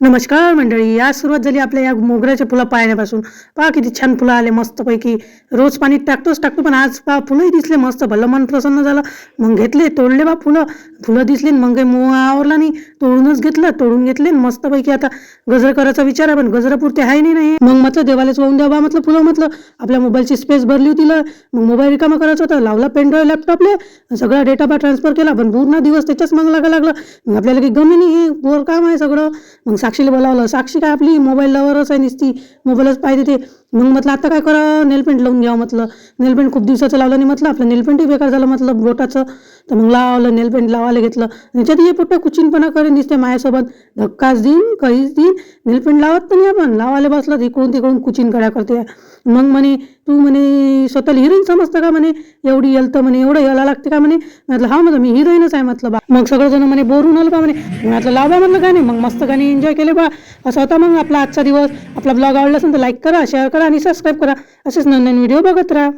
नमस्कार मंडळी. आज सुरुवात झाली आपल्या या मोगऱ्याच्या फुलं पाहण्यापासून. पहा किती छान फुलं आले मस्तपैकी. रोज पाणी टाकतो पण आज पहा फुलंही दिसले मस्त. भलं मन प्रसन्न झालं. मग घेतले, तोडले बा फुलं. फुलं दिसली मग काही मोह आवरला नाही. तोडून घेतले मस्तपैकी. आता गजर करायचा विचार आहे पण गजरापुरते आहे नाही. मग म्हटलं देवालाच वाहून द्या बा म्हटलं फुलं. म्हटलं आपल्या मोबाईलची स्पेस भरली होती. मग मोबाईल रिकामा करायचा होता. लावला पेनड्राईव्ह लॅपटॉपले, सगळा डेटा बा ट्रान्सफर केला. पण पूर्ण दिवस त्याच्याच मग लागला. मग आपल्याला काही गमी नाही, हे बोर काम आहे सगळं. मग साक्षीला बोलावलं. साक्षी काय आपली मोबाईल लवरच आहे, नुसती मोबाईलच पाहिजे ते. मग म्हटलं आता काय करा, नेलपेंट लावून घ्यावं म्हटलं. नेलपेंट खूप दिवसाचं लावलं नाही म्हटलं. आपलं नेलपेंटही बेकार झालं म्हटलं बोटाचं. तर मग लावलं नेलपेंट लावायला घेतलं. त्याच्यात हे पोट्ट कुचिनपणा करेन दिसते माझ्यासोबत. धक्काच देईन काहीच देईन. नेलपेंट लावत तर नाही आपण, लावायला बसलं इकडून तिकडून कुचिन कड्या करते. मग म्हणे तू म्हणे स्वतःला हिरोईन समजतं का म्हणे, एवढी येलतं म्हणे, एवढं यायला लागते का म्हणे. म्हटलं हा म्हटलं मी हिरोईनच आहे म्हटलं बा. मग सगळेजण म्हणे बोरून आलं बा म्हणे. म्हटलं लावा म्हटलं गाणे. मग मस्त गाणी एन्जॉय केले बा. असा होता मग आपला आजचा दिवस. आपला ब्लॉग आवडला असेल तर लाईक करा, शेअर करा आणि सबस्क्राईब करा. असेच नवीन व्हिडिओ बघत राहा.